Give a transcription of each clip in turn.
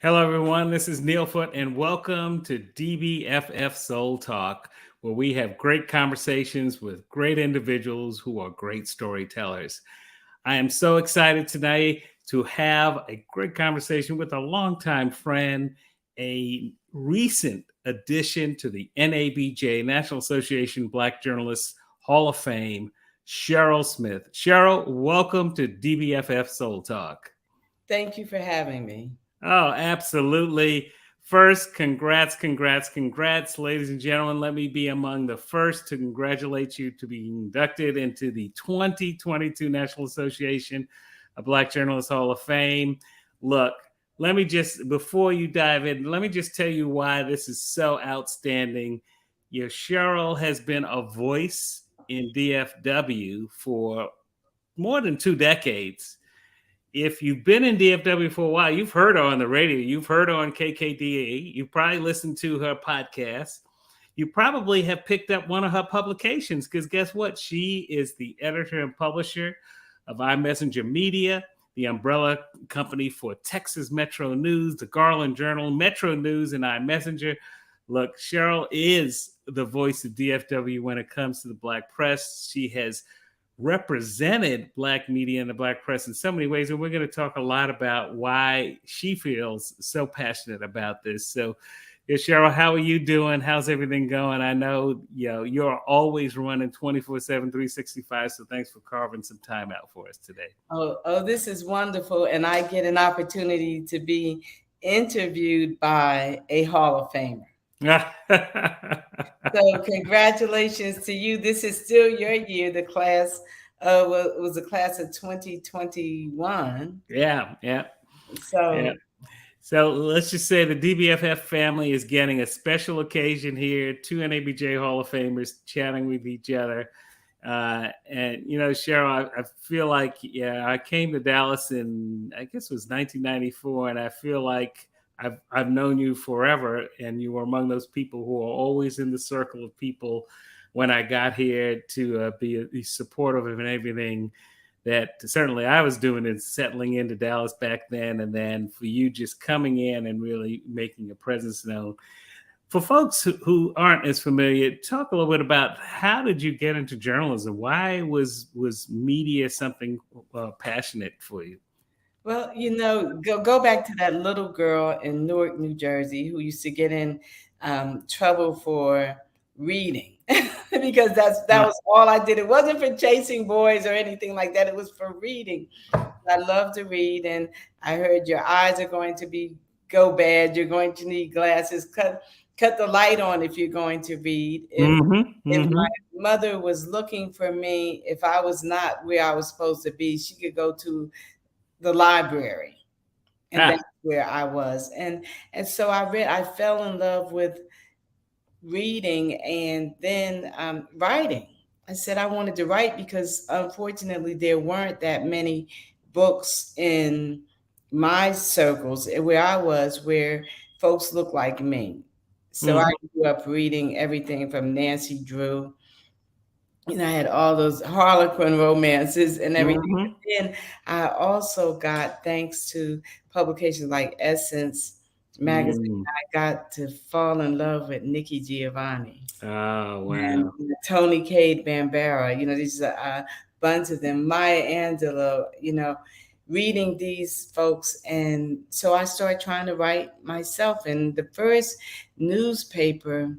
Hello, everyone. This is Neil Foote, and welcome to DBFF Soul Talk, where we have great conversations with great individuals who are great storytellers. I am so excited tonight to have a great conversation with a longtime friend, a recent addition to the NABJ, National Association Black Journalists Hall of Fame, Cheryl Smith. Cheryl, welcome to DBFF Soul Talk. Thank you for having me. Oh, absolutely. First, congrats, ladies and gentlemen. Let me be among the first to congratulate you to be inducted into the 2022 National Association of Black Journalists Hall of Fame. Look, let me just, before you dive in, let me just tell you why this is so outstanding. Cheryl has been a voice in DFW for more than 2 decades. If you've been in DFW for a while, you've heard her on the radio. You've heard her on KKDA. You probably listened to her podcast. You probably have picked up one of her publications because guess what? She is the editor and publisher of iMessenger Media, the umbrella company for Texas Metro News, the Garland Journal, Metro News, and iMessenger. Look, Cheryl is the voice of DFW when it comes to the Black press. She has represented Black media and the Black press in so many ways. And we're going to talk a lot about why she feels so passionate about this. So, Cheryl, how are you doing? How's everything going? I know, you're always running 24/7, 365. So thanks for carving some time out for us today. Oh, this is wonderful. And I get an opportunity to be interviewed by a Hall of Famer. So congratulations to you. This is still your year. The class was a class of 2021. Yeah. So So let's just say the DBFF family is getting a special occasion here. 2 NABJ Hall of Famers chatting with each other. And, Cheryl, I feel like, I came to Dallas in, I guess it was 1994. And I feel like I've known you forever, and you were among those people who are always in the circle of people when I got here to be supportive of everything that certainly I was doing and settling into Dallas back then. And then for you just coming in and really making a presence known. For folks who aren't as familiar, talk a little bit about how did you get into journalism? Why was media something passionate for you? Well, go back to that little girl in Newark, New Jersey, who used to get in trouble for reading because that was all I did. It wasn't for chasing boys or anything like that. It was for reading. I love to read, and I heard your eyes are going to go bad. You're going to need glasses. Cut the light on if you're going to read. If my mother was looking for me, if I was not where I was supposed to be, she could go to the library, and that's where I was. And so I fell in love with reading and then writing. I said I wanted to write because unfortunately there weren't that many books in my circles where I was where folks looked like me. So I grew up reading everything from Nancy Drew. And I had all those Harlequin romances and everything. And I also got, thanks to publications like Essence magazine, I got to fall in love with Nikki Giovanni. Oh, wow. And Tony Cade Bambara, these are a bunch of them. Maya Angelou, reading these folks. And so I started trying to write myself. And the first newspaper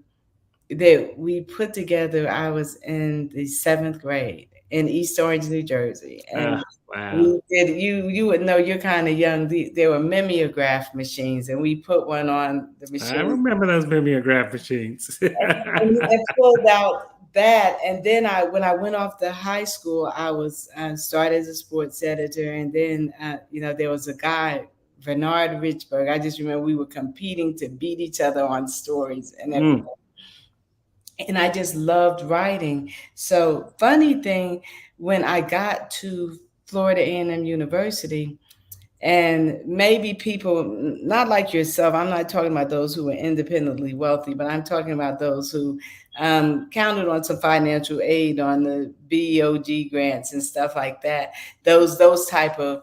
that we put together, I was in the 7th grade in East Orange, New Jersey. And wow. You would know, you're kind of young. There were mimeograph machines, and we put one on the machine. I remember those mimeograph machines. and pulled out that. And then when I went off to high school, I was started as a sports editor. And then, there was a guy, Bernard Richburg. I just remember we were competing to beat each other on stories and everything. And I just loved writing. So funny thing, when I got to Florida A&M University, and maybe people, not like yourself, I'm not talking about those who were independently wealthy, but I'm talking about those who counted on some financial aid on the BEOG grants and stuff like that, those type of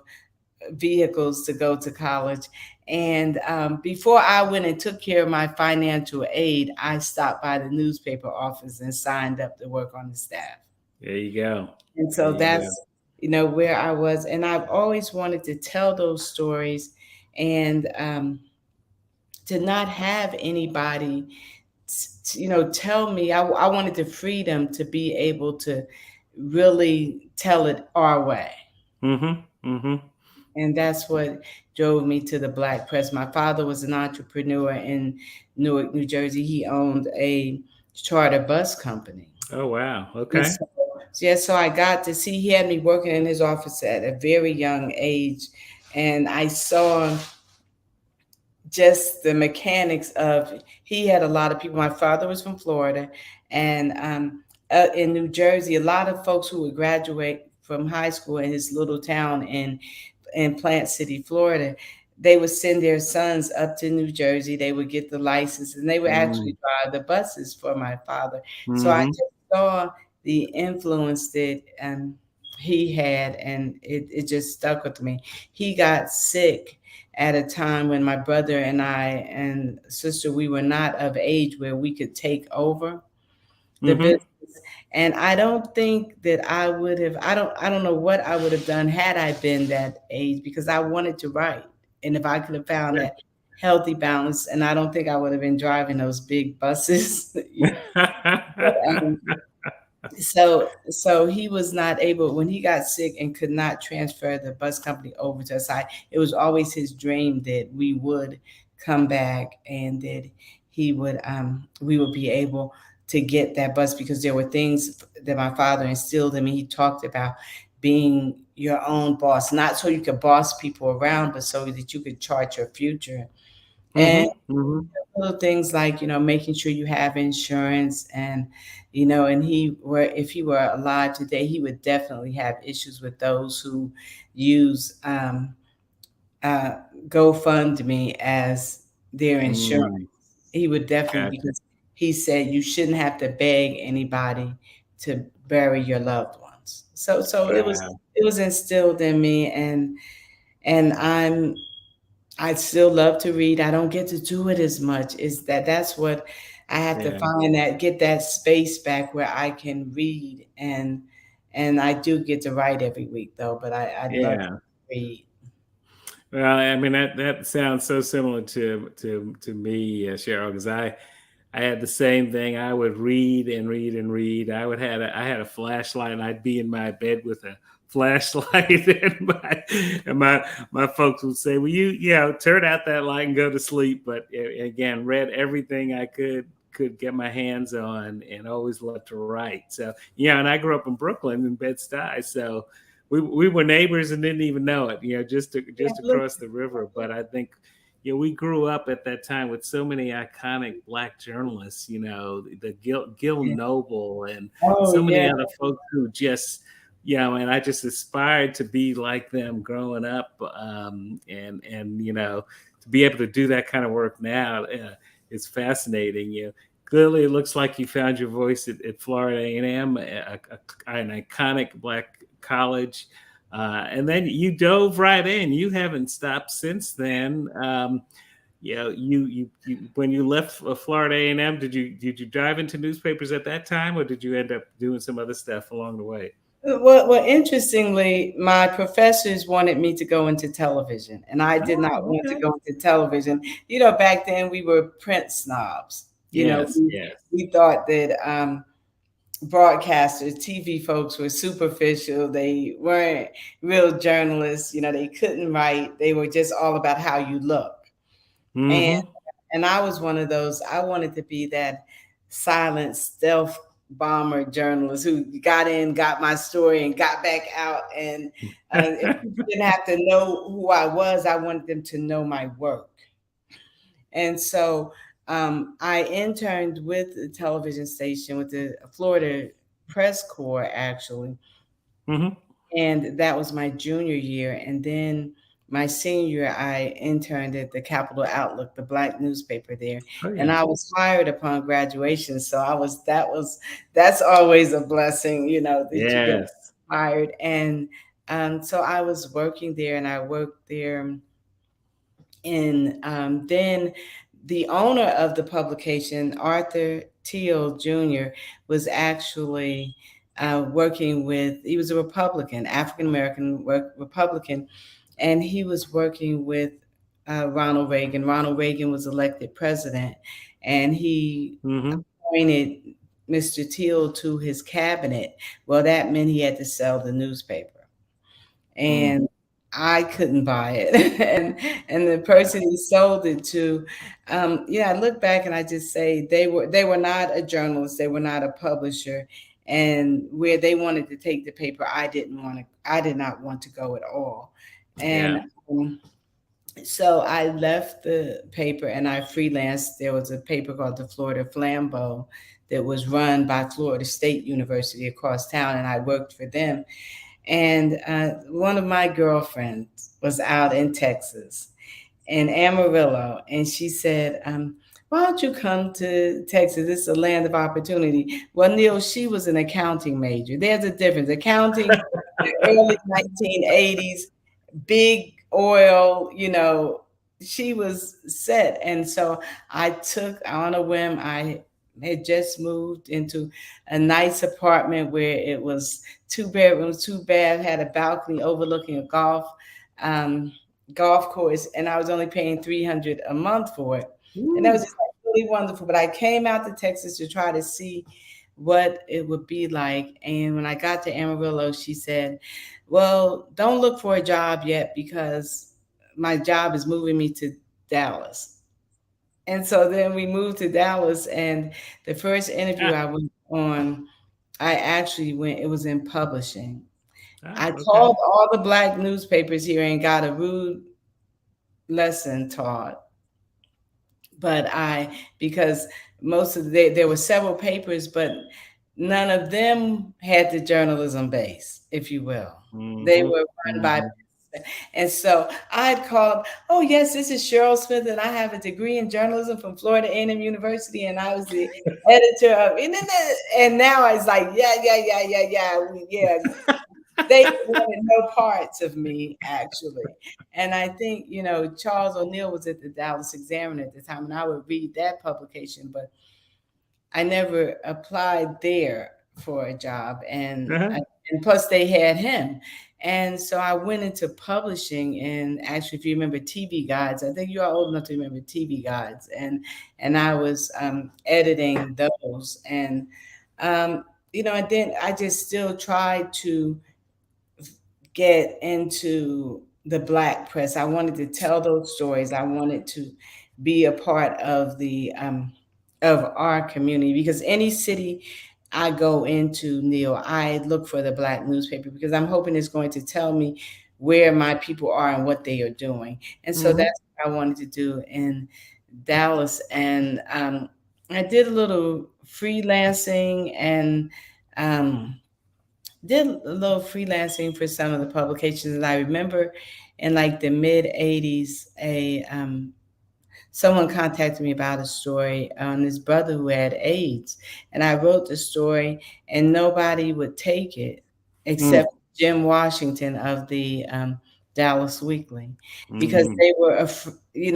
vehicles to go to college. And before I went and took care of my financial aid, I stopped by the newspaper office and signed up to work on the staff. There you go. And There so you go. that's, where I was. And I've always wanted to tell those stories and to not have anybody, tell me. I wanted the freedom to be able to really tell it our way. Mm-hmm. Mm-hmm. And that's what drove me to the Black press. My father was an entrepreneur in Newark, New Jersey. He owned a charter bus company. Oh wow. And Okay. so I got to see, he had me working in his office at a very young age. And I saw just the mechanics of, he had a lot of people. My father was from Florida, and in New Jersey, a lot of folks who would graduate from high school in his little town in Plant City, Florida, they would send their sons up to New Jersey. They would get the license, and they would actually drive the buses for my father. So I Mm-hmm. just saw the influence that he had, and it just stuck with me. He got sick at a time when my brother and I and sister, we were not of age where we could take over the Mm-hmm. business. And I don't think that I would have, I don't know what I would have done had I been that age, because I wanted to write. And if I could have found that healthy balance, and I don't think I would have been driving those big buses. But, so he was not able, when he got sick and could not transfer the bus company over to us. It was always his dream that we would come back, and that he would we would be able to get that bus, because there were things that my father instilled in me. He talked about being your own boss, not so you could boss people around, but so that you could chart your future. Mm-hmm. And Mm-hmm. little things like, making sure you have insurance, and and if he were alive today, he would definitely have issues with those who use uh GoFundMe as their insurance. Mm. He would definitely, Gotcha. because he said you shouldn't have to beg anybody to bury your loved ones. So Wow. it was instilled in me, and I still love to read. I don't get to do it as much. Is that's what I have to Yeah. find, that get that space back where I can read, and I do get to write every week though, but I love to Yeah. read. Well, I mean that sounds so similar to me, Cheryl, because I had the same thing. I would read and read and read. I had a flashlight, and I'd be in my bed with a flashlight, and my folks would say, "Well, turn out that light and go to sleep." But again, read everything I could get my hands on, and always loved to write. So and I grew up in Brooklyn in Bed-Stuy, so we were neighbors and didn't even know it. Yeah, Just across the river. But I think we grew up at that time with so many iconic Black journalists, the Gil yeah. Noble and Oh so many yeah. other folks who just, and I just aspired to be like them growing up. And to be able to do that kind of work now is fascinating. Clearly, it looks like you found your voice at Florida A&M, an iconic Black college. And then you dove right in. You haven't stopped since then. You when you left Florida A&M, did you dive into newspapers at that time, or did you end up doing some other stuff along the way? Well, interestingly, my professors wanted me to go into television, and I did not Oh, want to okay. go into television. Back then we were print snobs. Yes, yes. We thought that broadcasters, TV folks were superficial. They weren't real journalists. They couldn't write. They were just all about how you look. And Mm-hmm. and I was one of those. I wanted to be that silent stealth bomber journalist who got in, got my story, and got back out. And if people didn't have to know who I was, I wanted them to know my work. And so I interned with the television station, with the Florida Press Corps, actually. Mm-hmm. And that was my junior year. And then my senior year, I interned at the Capital Outlook, the Black newspaper there. Oh And yeah. I was hired upon graduation. So that's always a blessing, that you get Yes. hired. And so I was working there, and I worked there And then the owner of the publication, Arthur Teal Jr., was actually working with, he was a Republican, African American Republican, and he was working with Ronald Reagan. Ronald Reagan was elected president, and he Mm-hmm. appointed Mr. Teal to his cabinet. Well, that meant he had to sell the newspaper, Mm. and I couldn't buy it. And the person he sold it to, yeah, I look back and I just say they were not a journalist, they were not a publisher, and where they wanted to take the paper, I did not want to go at all. Yeah. And so I left the paper and I freelanced. There was a paper called the Florida Flambeau that was run by Florida State University across town, and I worked for them. And one of my girlfriends was out in Texas, in Amarillo, and she said, why don't you come to Texas? It's a land of opportunity. Well, Neil, she was an accounting major. There's a difference. Accounting, early 1980s, big oil, she was set. And so I took on a whim. I had just moved into a nice apartment where it was 2 bedrooms, 2 baths, had a balcony overlooking a um, golf course, and I was only paying $300 a month for it. And that was Ooh. just like really wonderful. But I came out to Texas to try to see what it would be like. And when I got to Amarillo, she said, well, don't look for a job yet because my job is moving me to Dallas. And so then we moved to Dallas, and the first interview Ah, I went on, I actually went, it was in publishing. I okay. called all the black newspapers here and got a rude lesson taught. But because most of there were several papers, but none of them had the journalism base, if you will. They Mm-hmm. were run by, Mm-hmm. and so I'd call, oh yes, this is Cheryl Smith, and I have a degree in journalism from Florida A&M University, and I was the editor of, and now it's like, yeah. They wanted no parts of me, actually. And I think, Charles O'Neill was at the Dallas Examiner at the time, and I would read that publication, but I never applied there for a job. Uh-huh. And plus, they had him. And so I went into publishing, and actually, if you remember TV Guides, I think you are old enough to remember TV Guides, and I was editing those, um, and then I just still tried to get into the black press. I wanted to tell those stories. I wanted to be a part of our community, because any city I go into, Neil, I look for the black newspaper because I'm hoping it's going to tell me where my people are and what they are doing. And so Mm-hmm. that's what I wanted to do in Dallas. And I did a little freelancing and um, did a little freelancing for some of the publications. And I remember in like the mid 80s, someone contacted me about a story on this brother who had AIDS. And I wrote the story, and nobody would take it except Jim Washington of the Dallas Weekly, because Mm-hmm. they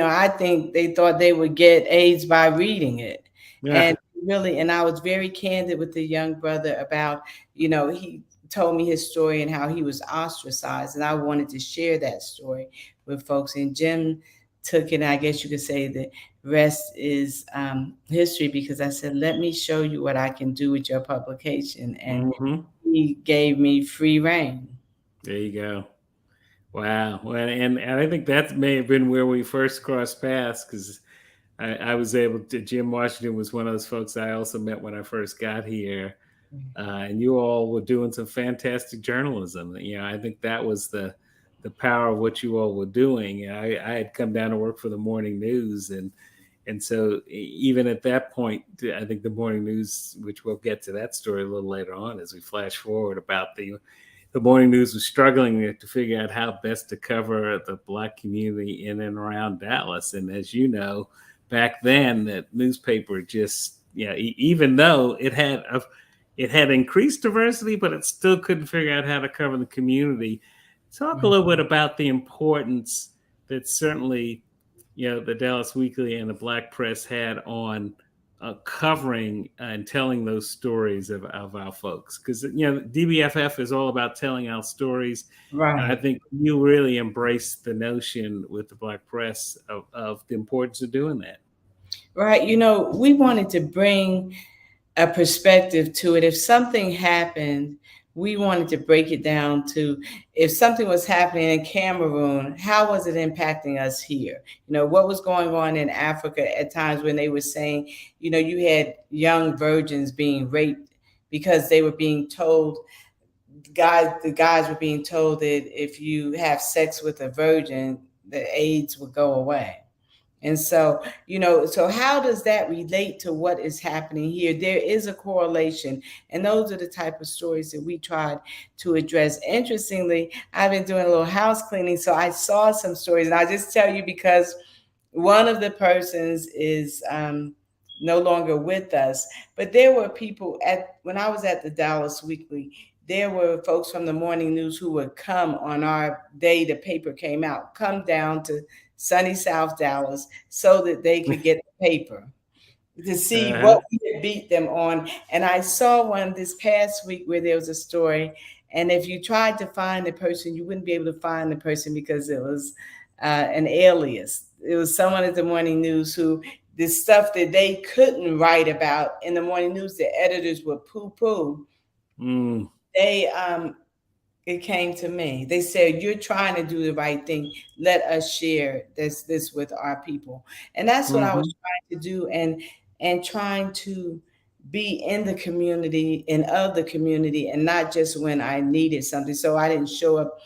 were, I think they thought they would get AIDS by reading it. Yeah. And really, and I was very candid with the young brother about, he told me his story and how he was ostracized. And I wanted to share that story with folks. And Jim took it, and I guess you could say the rest is history, because I said, let me show you what I can do with your publication. And Mm-hmm. he gave me free reign. There you go. Wow. Well, and I think that may have been where we first crossed paths, because I was able to. Jim Washington was one of those folks I also met when I first got here, and you all were doing some fantastic journalism. I think that was the power of what you all were doing. I had come down to work for the morning news, and so even at that point, I think the morning news, which we'll get to that story a little later on as we flash forward, about the morning news was struggling to figure out how best to cover the black community in and around Dallas. And as you know, back then, that newspaper just, even though it had increased diversity, but it still couldn't figure out how to cover the community. Talk a Right. little bit about the importance that certainly the Dallas Weekly and the Black Press had on covering and telling those stories of our folks. Because, DBFF is all about telling our stories. And I Right. think you really embraced the notion with the Black Press of the importance of doing that. Right. We wanted to bring a perspective to it. If something happened, we wanted to break it down to, if something was happening in Cameroon, how was it impacting us here? What was going on in Africa at times when they were saying, you had young virgins being raped because they were being told, the guys were being told that if you have sex with a virgin, the AIDS would go away. And so how does that relate to what is happening here? There is a correlation. And those are the type of stories that we tried to address. Interestingly, I've been doing a little house cleaning. So I saw some stories, and I just tell you because one of the persons is no longer with us. But there were people when I was at the Dallas Weekly, there were folks from the morning news who would come on our day the paper came out, come down to sunny South Dallas so that they could get the paper to see Uh-huh. what we had beat them on. And I saw one this past week where there was a story, and if you tried to find the person, you wouldn't be able to find the person because it was an alias. It was someone at the morning news who, the stuff that they couldn't write about in the morning news, the editors would poo-poo. Mm. They It came to me. They said, "You're trying to do the right thing. Let us share this with our people." And that's what I was Mm-hmm. trying to do, and trying to be in the community and of the community, and not just when I needed something. So I didn't show up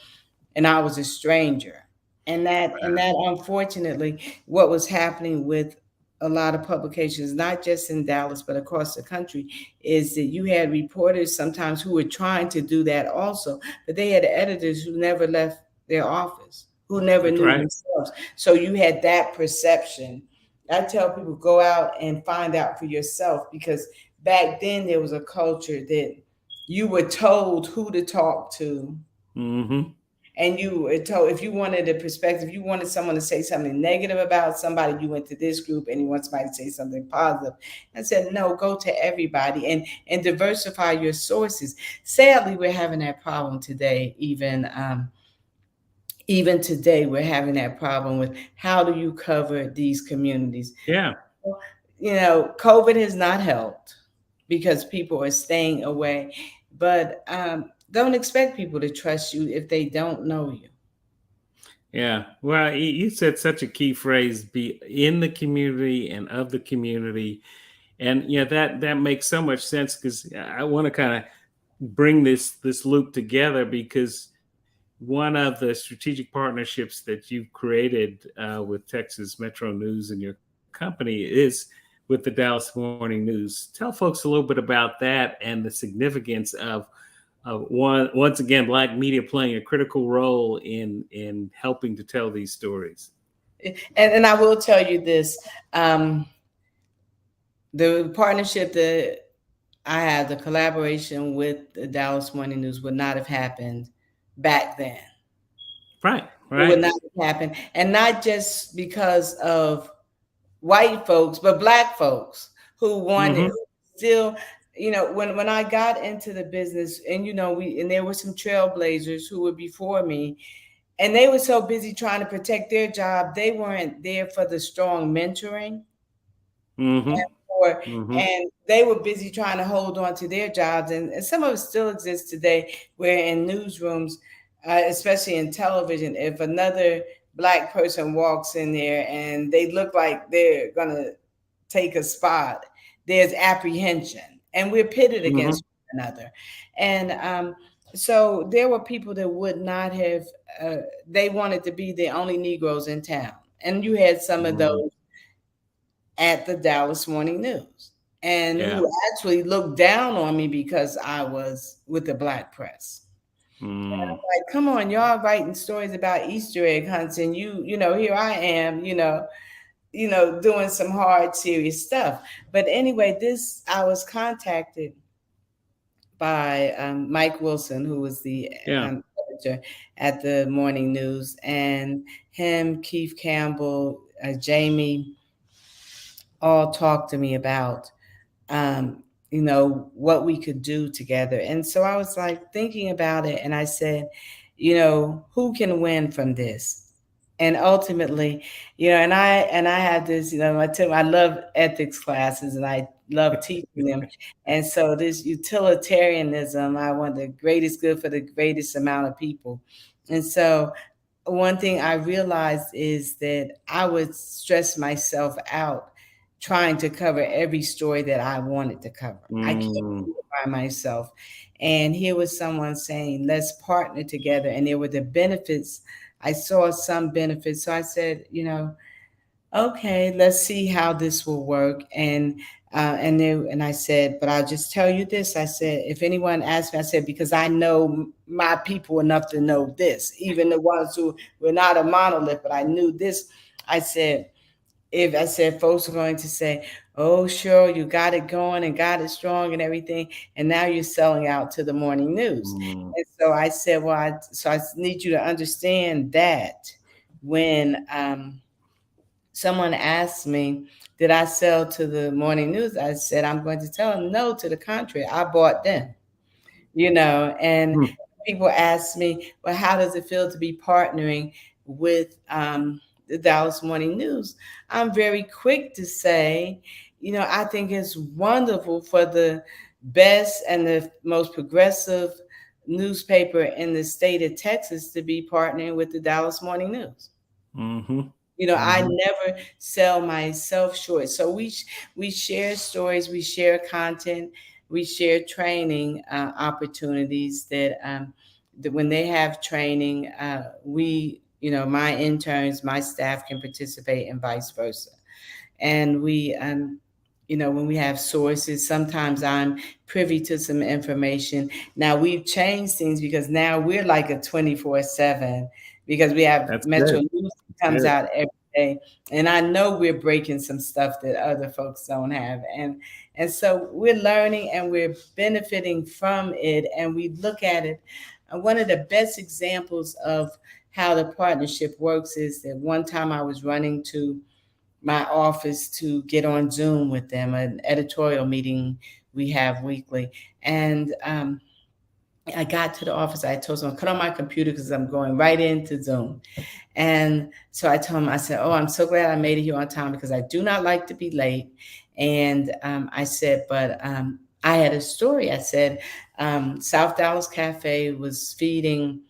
and I was a stranger. And that unfortunately, what was happening with a lot of publications, not just in Dallas but across the country, is that you had reporters sometimes who were trying to do that also, but they had editors who never left their office, who never That's knew right. themselves. So you had that perception. I tell people, go out and find out for yourself, because back then there was a culture that you were told who to talk to, Mm-hmm. and you were told, if you wanted a perspective, you wanted someone to say something negative about somebody, you went to this group, and you want somebody to say something positive. I said, no, go to everybody, and diversify your sources. Sadly, we're having that problem today. Even today, we're having that problem with, how do you cover these communities? Yeah. COVID has not helped because people are staying away, but don't expect people to trust you if they don't know you. Yeah. Well, you said such a key phrase: be in the community and of the community. And that makes so much sense, because I want to kind of bring this loop together, because one of the strategic partnerships that you've created with Texas Metro News and your company is with the Dallas Morning News. Tell folks a little bit about that and the significance of once again, Black media playing a critical role in helping to tell these stories. And I will tell you this, the partnership that I had, the collaboration with the Dallas Morning News, would not have happened back then. Right. It would Right. not have happened. And not just because of white folks, but Black folks who wanted, Mm-hmm. still, when I got into the business, and there were some trailblazers who were before me, and they were so busy trying to protect their job, they weren't there for the strong mentoring, Mm-hmm. or Mm-hmm. and they were busy trying to hold on to their jobs, and some of it still exists today, where in newsrooms, especially in television, if another Black person walks in there and they look like they're gonna take a spot, there's apprehension, and we're pitted Mm-hmm. against one another. And so there were people that would not have, they wanted to be the only Negroes in town, and you had some of Mm-hmm. those at the Dallas Morning News, and Yeah. who actually looked down on me because I was with the Black press. Mm. Like, come on, y'all writing stories about Easter egg hunts, and here I am, doing some hard, serious stuff. But anyway, I was contacted by Mike Wilson, who was the Yeah. editor at the Morning News, and him, Keith Campbell, Jamie all talked to me about, what we could do together. And so I was like thinking about it, and I said, who can win from this? And ultimately, and I have this, I love ethics classes and I love teaching them. And so this utilitarianism, I want the greatest good for the greatest amount of people. And so one thing I realized is that I would stress myself out trying to cover every story that I wanted to cover. I can't do it by myself. And here was someone saying, let's partner together. And there were the benefits. I saw some benefits. So I said, okay, let's see how this will work. And I said, but I'll just tell you this. I said, if anyone asks me, I said, because I know my people enough to know this, even the ones who were not a monolith, but I knew this. I said, folks are going to say, oh, sure, you got it going and got it strong and everything, and now you're selling out to the morning news. And so I said, well, I need you to understand that when someone asked me, did I sell to the morning news? I said, I'm going to tell them no, to the contrary. I bought them, and people ask me, well, how does it feel to be partnering with the Dallas Morning News? I'm very quick to say, I think it's wonderful for the best and the most progressive newspaper in the state of Texas to be partnering with the Dallas Morning News. I never sell myself short. So we share stories, we share content, we share training opportunities that when they have training, my interns, my staff can participate and vice versa. And we, when we have sources, sometimes I'm privy to some information. Now we've changed things because now we're like a 24/7 because we have Metro News comes out every day. And I know we're breaking some stuff that other folks don't have. And so we're learning and we're benefiting from it. And we look at it. One of the best examples of how the partnership works is that one time I was running to my office to get on Zoom with them, an editorial meeting we have weekly. And I got to the office. I told someone, cut on my computer because I'm going right into Zoom. And so I told him, I said, oh, I'm so glad I made it here on time because I do not like to be late. And I said, but I had a story. I said, South Dallas Cafe was feeding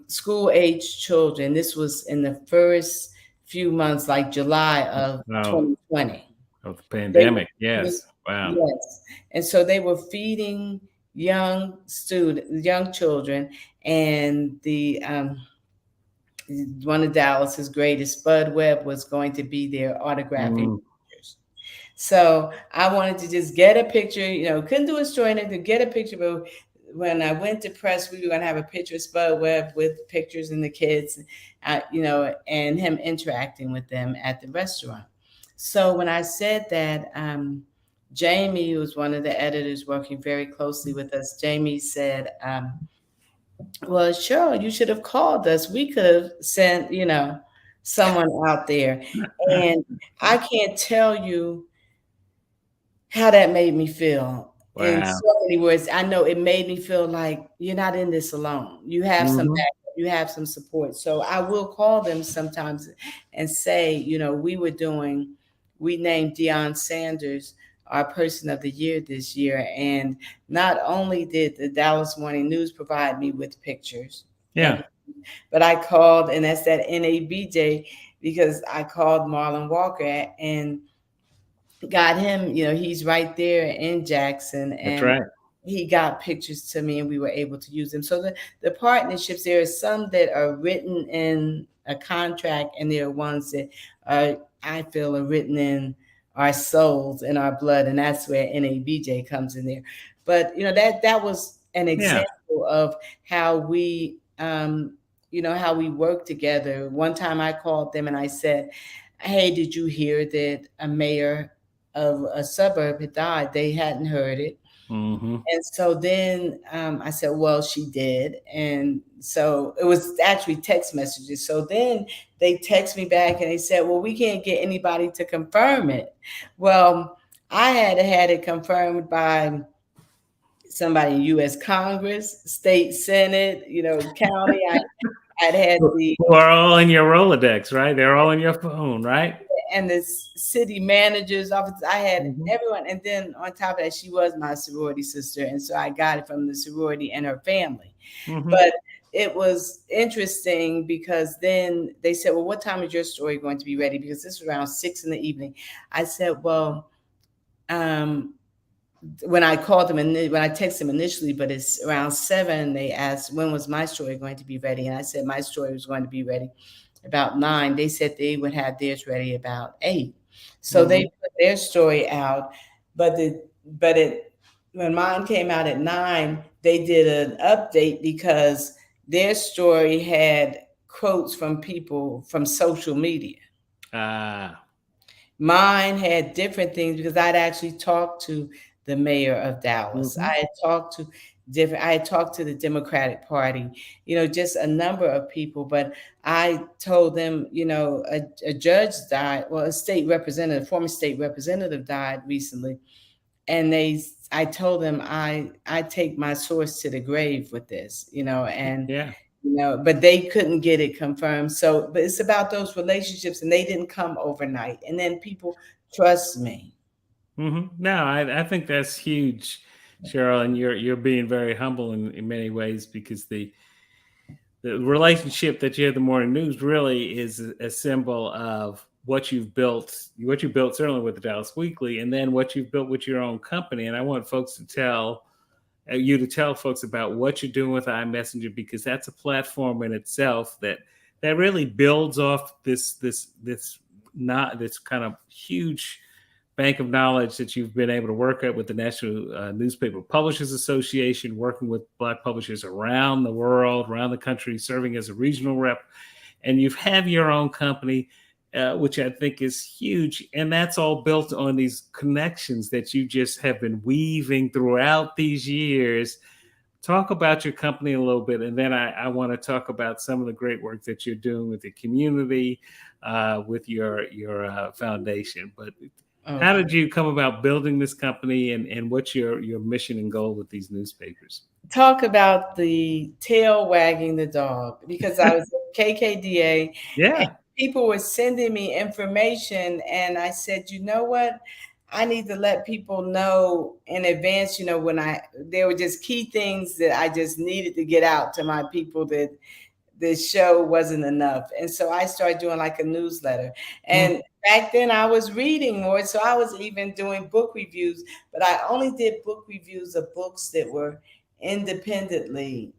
school age children. This was in the first few months, like July of 2020. Of the pandemic, yes. Wow. Yes. And so they were feeding young children, and the one of Dallas's greatest, Bud Webb, was going to be there autographing pictures. So I wanted to just get a picture, couldn't do a story in it, to get a picture. But when I went to press, we were going to have a picture of Bud Webb with pictures and the kids, and him interacting with them at the restaurant. So when I said that, Jamie, who was one of the editors working very closely with us, Jamie said, well, Cheryl, you should have called us. We could have sent, someone out there. And I can't tell you how that made me feel. Wow. In so many words. I know it made me feel like you're not in this alone. You have some backup, you have some support. So I will call them sometimes and say, we named Deion Sanders our Person of the Year this year. And not only did the Dallas Morning News provide me with pictures, but I called, and that's that NABJ, because I called Marlon Walker and got him, he's right there in Jackson. And that's right. He got pictures to me and we were able to use them. So the partnerships, there are some that are written in a contract, and there are ones that I feel are written in our souls, in our blood, and that's where NABJ comes in there. But that was an example of how we how we work together. One time I called them and I said, hey, did you hear that a mayor of a suburb had died? They hadn't heard it. Mm-hmm. And so then I said, well, she did. And so it was actually text messages. So then they text me back and they said, well, we can't get anybody to confirm it. Well, I had it confirmed by somebody in U.S. Congress, state Senate, county. I'd had the Who are all in your Rolodex, right? They're all in your phone, right? and the city manager's office. I had Mm-hmm. everyone, and then on top of that, she was my sorority sister, and so I got it from the sorority and her family. Mm-hmm. But it was interesting because then they said, "Well, what time is your story going to be ready?" Because this was around 6 in the evening. I said, "Well." Um, when I called them and when I texted them initially, but it's around 7, they asked when was my story going to be ready, and I said my story was going to be ready about 9. They said they would have theirs ready about 8. So Mm-hmm. they put their story out, but it when mine came out at 9, they did an update because their story had quotes from people from social media. Ah. Mine had different things because I'd actually talked to the mayor of Dallas. Mm-hmm. I had talked to the Democratic Party, just a number of people. But I told them, a judge died, well, a state representative, former state representative died recently. And I told them I take my source to the grave with this, and Yeah. but they couldn't get it confirmed. So, but it's about those relationships, and they didn't come overnight. And then people trust me. Mm-hmm. No, I think that's huge, Cheryl, and you're being very humble in many ways because the relationship that you have the morning news really is a symbol of what you built certainly with the Dallas Weekly, and then what you've built with your own company. And I want folks to tell you to tell folks about what you're doing with iMessenger because that's a platform in itself that really builds off this kind of huge bank of knowledge that you've been able to work at with the National Newspaper Publishers Association, working with Black publishers around the world, around the country, serving as a regional rep. And you have your own company, which I think is huge. And that's all built on these connections that you just have been weaving throughout these years. Talk about your company a little bit, and then I want to talk about some of the great work that you're doing with the community, with your foundation. But how Okay. did you come about building this company, and what's your mission and goal with these newspapers? Talk about the tail wagging the dog because I was at KKDA and Yeah. people were sending me information, and I said, you know what? I need to let people know in advance, when there were just key things that I just needed to get out to my people that the show wasn't enough. And so I started doing like a newsletter. Mm. And back then I was reading more. So I was even doing book reviews, but I only did book reviews of books that were independently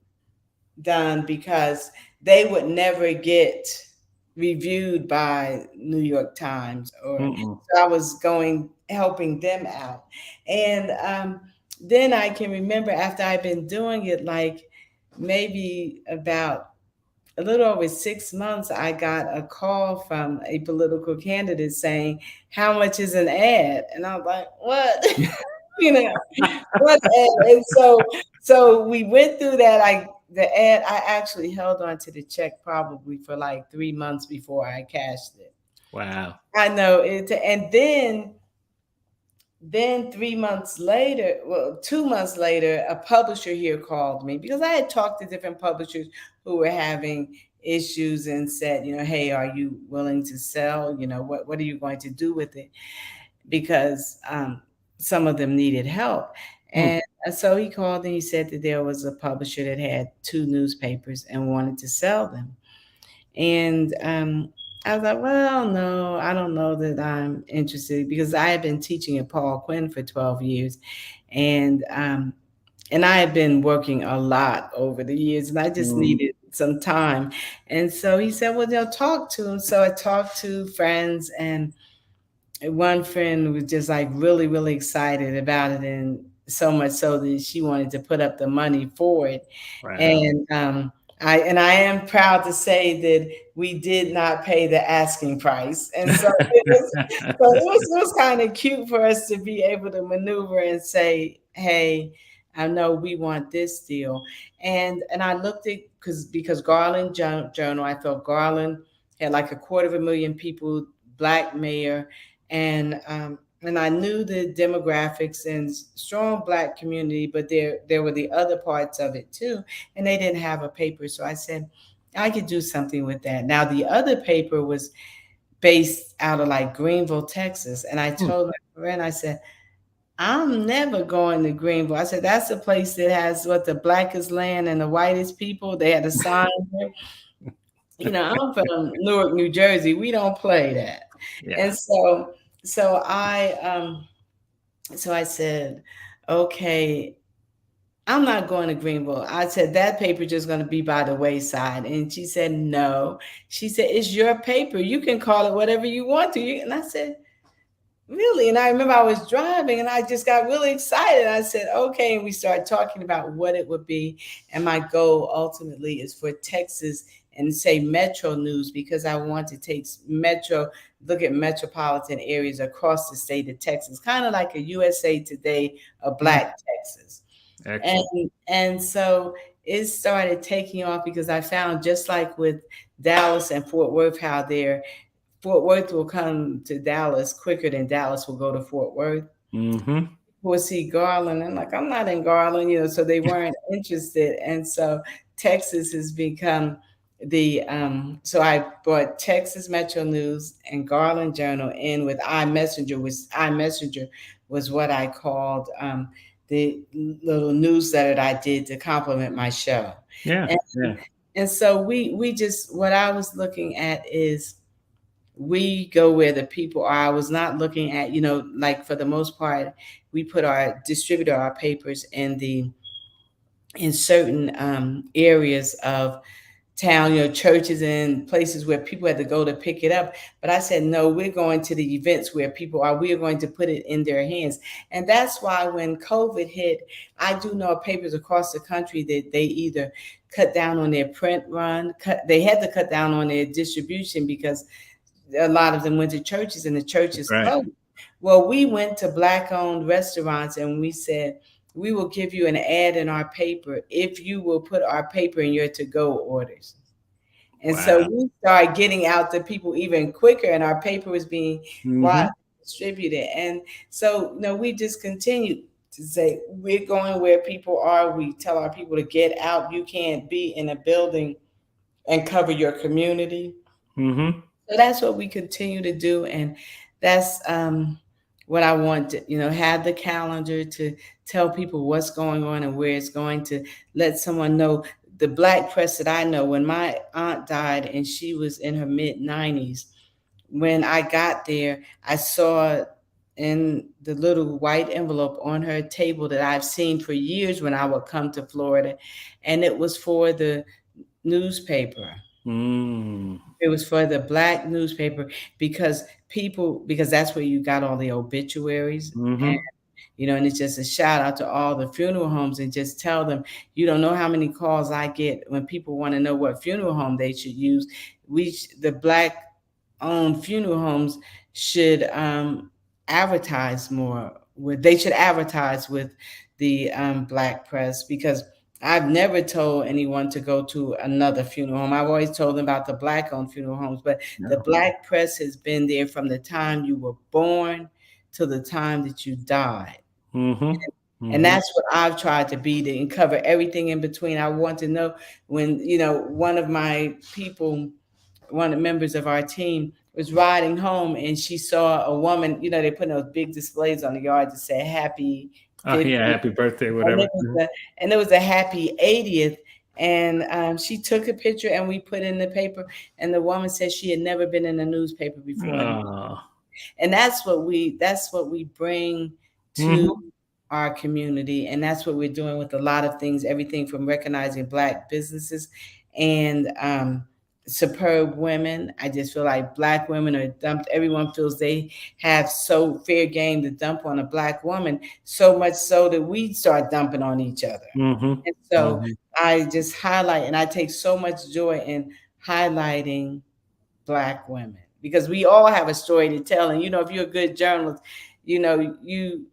done because they would never get reviewed by New York Times or Mm-mm. so I was helping them out. And then I can remember after I've been doing it like maybe about a little over 6 months, I got a call from a political candidate saying, "How much is an ad?" And I was like, "What?" you know, what ad? And so we went through that. The ad, I actually held on to the check probably for like 3 months before I cashed it. Wow. I know it, and then 3 months later, well, 2 months later, a publisher here called me because I had talked to different publishers who were having issues and said, hey, are you willing to sell? What are you going to do with it? Because some of them needed help. Mm. And so he called and he said that there was a publisher that had 2 newspapers and wanted to sell them. And I was like, well, no, I don't know that I'm interested because I had been teaching at Paul Quinn for 12 years. And I had been working a lot over the years and I just Mm. needed some time. And so he said, well, they'll talk to him. So I talked to friends and one friend was just like really, really excited about it. And so much so that she wanted to put up the money for it. Wow. And I am proud to say that we did not pay the asking price, and so it was kind of cute for us to be able to maneuver and say, hey, I know we want this deal. And I looked at, because Garland Journal, I felt Garland had like 250,000 people, black mayor, and I knew the demographics and strong black community, but there were the other parts of it too, and they didn't have a paper. So I said I could do something with that. Now the other paper was based out of like Greenville, Texas, and I Hmm. told my friend, I said, I'm never going to Greenville. I said, that's a place that has what, the blackest land and the whitest people. They had a sign there. I'm from Newark, New Jersey. We don't play that. Yeah. And so I said, okay, I'm not going to Greenville. I said, that paper just going to be by the wayside. And she said, no. She said, it's your paper. You can call it whatever you want to. And I said, really? And I remember I was driving and I just got really excited. I said, okay. And we started talking about what it would be. And my goal ultimately is for Texas and say Metro News, because I want to take look at metropolitan areas across the state of Texas, kind of like a USA Today of Hmm. Black Texas. Excellent. And so it started taking off, because I found, just like with Dallas and Fort Worth, how Fort Worth will come to Dallas quicker than Dallas will go to Fort Worth. Mm-hmm. We'll see Garland, and like, I'm not in Garland, so they weren't interested. And so Texas has become so I brought Texas Metro News and Garland Journal in with iMessenger, which iMessenger was what I called the little newsletter that I did to complement my show. Yeah. And Yeah. and so we just, what I was looking at is, we go where the people are. I was not looking at, like, for the most part, we put our papers in certain areas of town, churches and places where people had to go to pick it up. But I said, no, we're going to the events where people are. We are going to put it in their hands. And that's why when COVID hit, I do know papers across the country that they either cut down on their print run, they had to cut down on their distribution, because a lot of them went to churches and the churches Right. closed. Well, we went to black owned restaurants and we said, we will give you an ad in our paper if you will put our paper in your to go orders. And so Wow. we started getting out to people even quicker, and our paper was being widely Mm-hmm. distributed. And so, we just continued to say, we're going where people are. We tell our people to get out. You can't be in a building and cover your community. Mm-hmm. So that's what we continue to do, and that's what I want to, have the calendar to tell people what's going on and where it's going, to let someone know the black press that I know. When my aunt died and she was in her mid-90s, when I got there, I saw in the little white envelope on her table that I've seen for years when I would come to Florida, and it was for the newspaper. Mm. It was for the black newspaper, because that's where you got all the obituaries. And Mm-hmm. and it's just a shout out to all the funeral homes, and just tell them, you don't know how many calls I get when people want to know what funeral home they should use. The black owned funeral homes should advertise more they should advertise with the black press, because I've never told anyone to go to another funeral home. I've always told them about the black owned funeral homes, but the No. black press has been there from the time you were born to the time that you died. Mm-hmm. And Mm-hmm. that's what I've tried to be, to and cover everything in between. I want to know when, one of my people, one of the members of our team, was riding home and she saw a woman, they put those big displays on the yard to say happy Oh 50th. yeah. Happy birthday, And whatever. it was and it was a happy 80th. And she took a picture and we put in the paper. And the woman said she had never been in a newspaper before. Oh. And that's what we bring to Mm-hmm. our community, and that's what we're doing with a lot of things, everything from recognizing black businesses and superb women. I just feel like black women are dumped. Everyone feels they have so fair game to dump on a black woman, so much so that we start dumping on each other. Mm-hmm. And so Mm-hmm. I just highlight, and I take so much joy in highlighting black women, because we all have a story to tell. And if you're a good journalist, you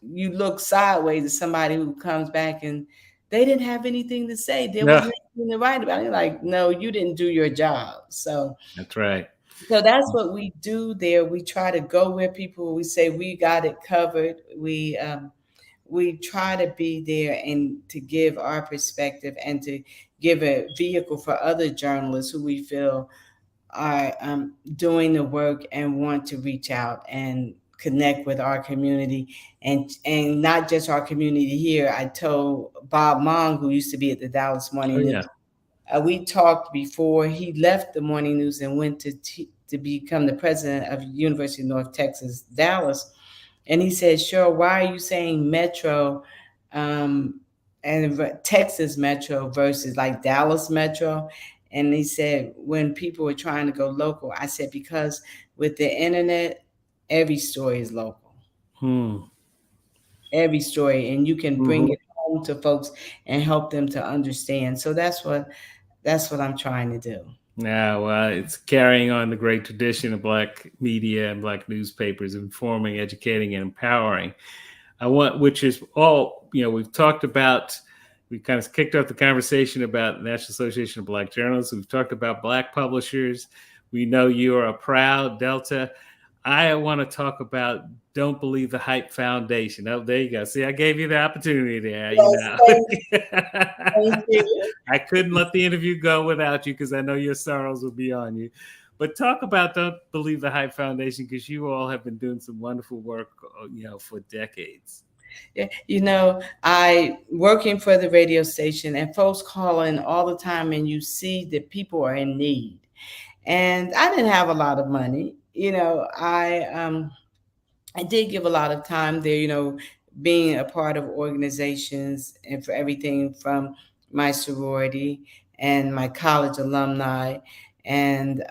you look sideways at somebody who comes back and they didn't have anything to say. There No, wasn't anything to write about. You're like, no, you didn't do your job. that's right. So that's what we do there. We try to go where people, we say we got it covered. We try to be there and to give our perspective and to give a vehicle for other journalists who we feel are doing the work and want to reach out and connect with our community, and not just our community here. I told Bob Mong, who used to be at the Dallas Oh Morning yeah. News, we talked before he left the Morning News and went to become the president of University of North Texas, Dallas. And he said, "Cheryl, why are you saying Metro and Texas Metro versus like Dallas Metro?" And he said, when people were trying to go local, I said, because with the internet, every story is local, Hmm. every story, and you can bring Hmm. it home to folks and help them to understand. So that's what I'm trying to do. Yeah, well, it's carrying on the great tradition of Black media and Black newspapers, informing, educating, and empowering. Which is all, we've talked about, we kind of kicked off the conversation about the National Association of Black Journalists. We've talked about Black publishers. We know you are a proud Delta. I want to talk about Don't Believe the Hype Foundation. Oh, there you go. See, I gave you the opportunity there. Yes, thank you. I couldn't let the interview go without you because I know your sorrows will be on you. But talk about Don't Believe the Hype Foundation, because you all have been doing some wonderful work, for decades. Yeah, I working for the radio station and folks calling all the time, and you see that people are in need. And I didn't have a lot of money. I did give a lot of time there, being a part of organizations and for everything from my sorority and my college alumni, and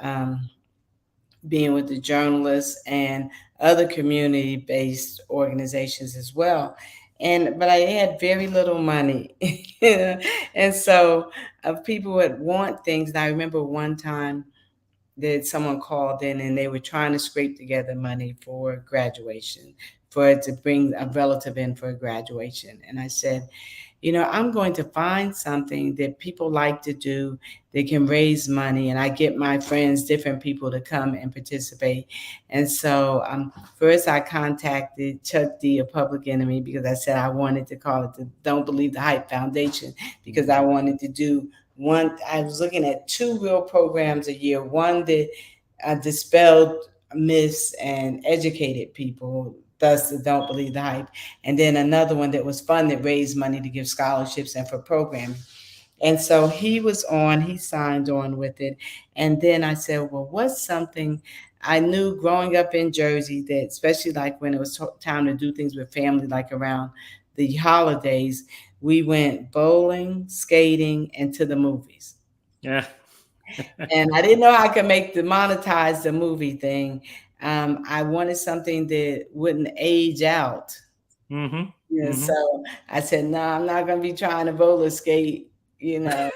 being with the journalists and other community-based organizations as well. But I had very little money, and so people would want things. And I remember one time that someone called in and they were trying to scrape together money for graduation, for it to bring a relative in for graduation. And I said, I'm going to find something that people like to do that can raise money. And I get my friends, different people to come and participate. And so first I contacted Chuck D, a Public Enemy, because I said I wanted to call it the Don't Believe the Hype Foundation, because I wanted to do one. I was looking at two real programs a year, one that dispelled myths and educated people, thus the Don't Believe the Hype, and then another one that was fun, that raised money to give scholarships and for programming. And so he signed on with it. And then I said, well, what's something I knew growing up in Jersey, that especially like when it was time to do things with family, like around the holidays, we went bowling, skating, and to the movies. Yeah. And I didn't know how I could monetize the movie thing. I wanted something that wouldn't age out. Mm-hmm. So Mm-hmm. I said, no, I'm not going to be trying to roller skate, you know,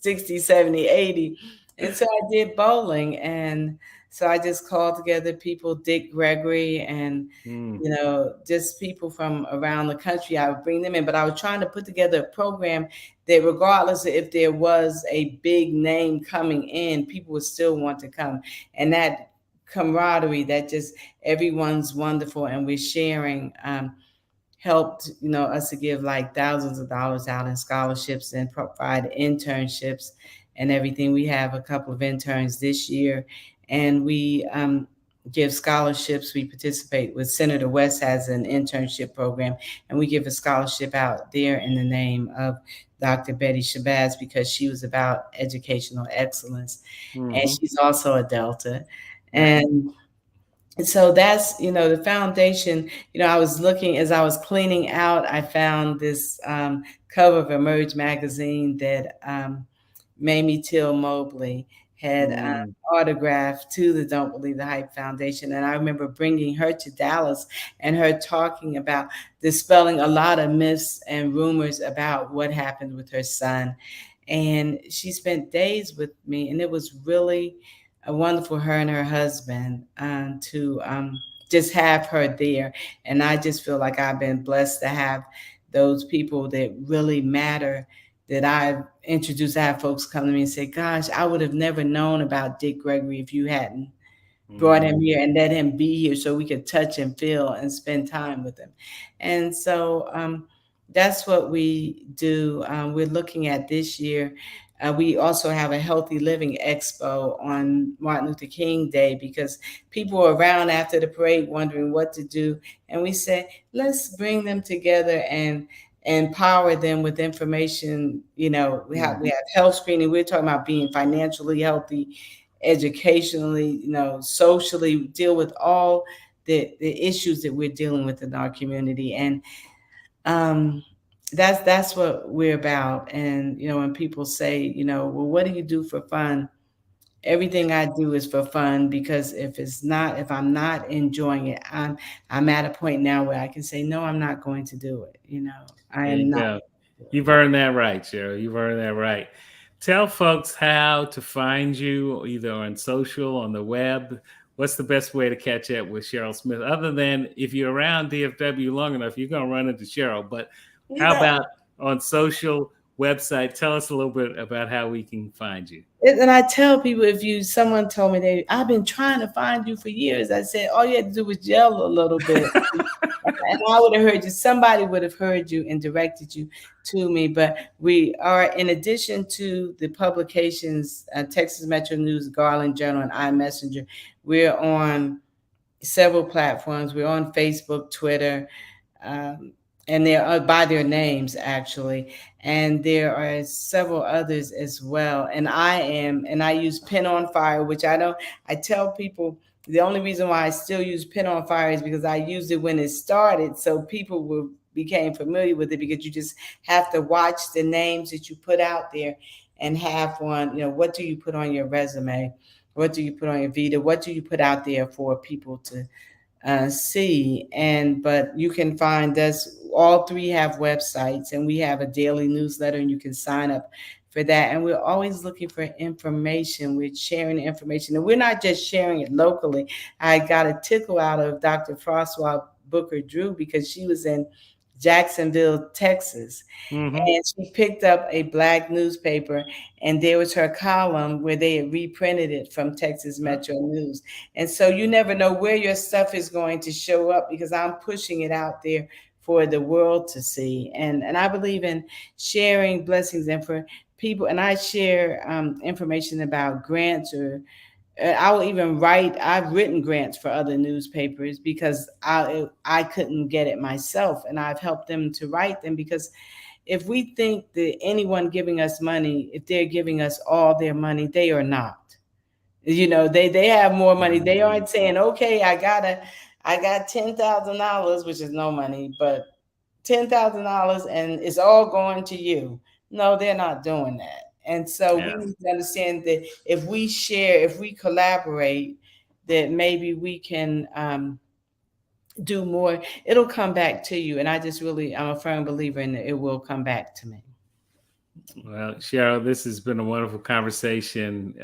60, 70, 80. And so I did bowling. And so I just called together people, Dick Gregory, and, Mm. just people from around the country. I would bring them in, but I was trying to put together a program that regardless of if there was a big name coming in, people would still want to come. And that camaraderie, that just everyone's wonderful and we're sharing, helped us to give like thousands of dollars out in scholarships and provide internships and everything. We have a couple of interns this year, and we give scholarships. We participate with Senator West has an internship program, and we give a scholarship out there in the name of Dr. Betty Shabazz, because she was about educational excellence. Mm-hmm. And she's also a Delta. And so that's, the foundation. I was looking, as I was cleaning out, I found this cover of Emerge magazine that Mamie Till Mobley had autographed to the Don't Believe the Hype Foundation. And I remember bringing her to Dallas and her talking about dispelling a lot of myths and rumors about what happened with her son. And she spent days with me, and it was really wonderful, her and her husband, to just have her there. And I just feel like I've been blessed to have those people that really matter that I've introduced. I have folks come to me and say, gosh, I would have never known about Dick Gregory if you hadn't brought him here and let him be here so we could touch and feel and spend time with him. And so that's what we do. We're looking at this year. We also have a Healthy Living Expo on Martin Luther King Day because people are around after the parade wondering what to do. And we say, let's bring them together and empower them with information. You know, we have health screening. We're talking about being financially healthy, educationally, you know, socially, deal with all the issues that we're dealing with in our community. And that's what we're about. And you know, when people say, you know, well, what do you do for fun? Everything I do is for fun, because if I'm not enjoying it, I'm at a point now where I can say, no, I'm not going to do it. You know, I There am you not. go. You've earned that right, Cheryl. You've earned that right. Tell folks how to find you, either on social, on the web. What's the best way to catch up with Cheryl Smith? Other than if you're around DFW long enough, you're going to run into Cheryl. But how Yeah. about on social, website? Tell us a little bit about how we can find you. And I tell people, someone told me I've been trying to find you for years. I said, all you had to do was yell a little bit. And I would have heard you. Somebody would have heard you and directed you to me. But we are, in addition to the publications, Texas Metro News, Garland Journal, and iMessenger, we're on several platforms. We're on Facebook, Twitter, and they're by their names, actually. And there are several others as well. And I use Pen on Fire, which I tell people, the only reason why I still use Pen on Fire is because I used it when it started. So people became familiar with it, because you just have to watch the names that you put out there and have one, you know, what do you put on your resume? What do you put on your Vita? What do you put out there for people to see? But you can find us. All three have websites, and we have a daily newsletter, and you can sign up for that. And we're always looking for information. We're sharing information, and we're not just sharing it locally. I got a tickle out of Dr. Francois Booker Drew, because she was in Jacksonville, Texas. And she picked up a Black newspaper, and there was her column where they had reprinted it from Texas Metro News. And so you never know where your stuff is going to show up, because I'm pushing it out there for the world to see. And I believe in sharing blessings, and for people, and I share information about grants, or I will even I've written grants for other newspapers, because I couldn't get it myself, and I've helped them to write them. Because if we think that anyone giving us money, if they're giving us all their money, they are not. You know, they have more money. They aren't saying, okay, I got $10,000, which is no money, but $10,000 and it's all going to you. No, they're not doing that. And so we need to understand that if we share, if we collaborate, that maybe we can do more. It'll come back to you. And I'm a firm believer in it. It will come back to me. Well, Cheryl, this has been a wonderful conversation.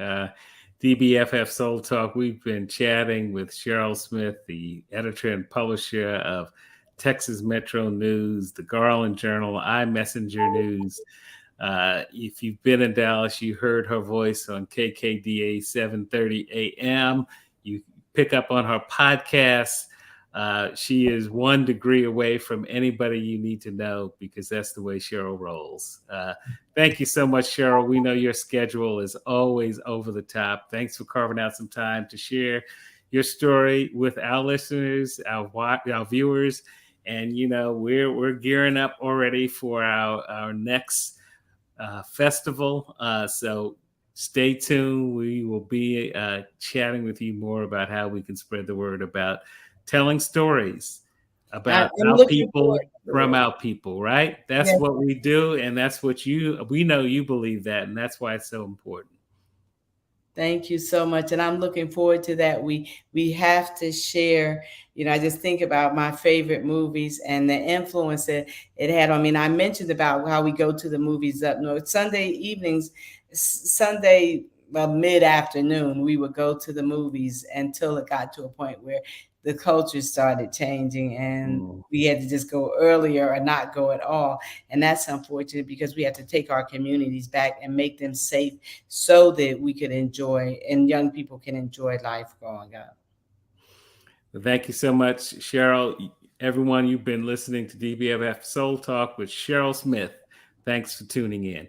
DBFF Soul Talk. We've been chatting with Cheryl Smith, the editor and publisher of Texas Metro News, the Garland Journal, iMessenger News. If you've been in Dallas, you heard her voice on KKDA 7:30 a.m. You pick up on her podcast. She is 1 degree away from anybody you need to know, because that's the way Cheryl rolls. Thank you so much, Cheryl. We know your schedule is always over the top. Thanks for carving out some time to share your story with our listeners, our viewers. And, you know, we're gearing up already for our next festival. So stay tuned. We will be chatting with you more about how we can spread the word about telling stories about our people from our people, right? That's what we do. And that's what we know you believe that. And that's why it's so important. Thank you so much. And I'm looking forward to that. We have to share, you know, I just think about my favorite movies and the influence that it had on me. And I mentioned about how we go to the movies up north. Sunday evenings, mid-afternoon, we would go to the movies until it got to a point where the culture started changing, and we had to just go earlier or not go at all. And that's unfortunate, because we have to take our communities back and make them safe so that we could enjoy, and young people can enjoy life growing up. Thank you so much, Cheryl. Everyone, you've been listening to DBFF Soul Talk with Cheryl Smith. Thanks for tuning in.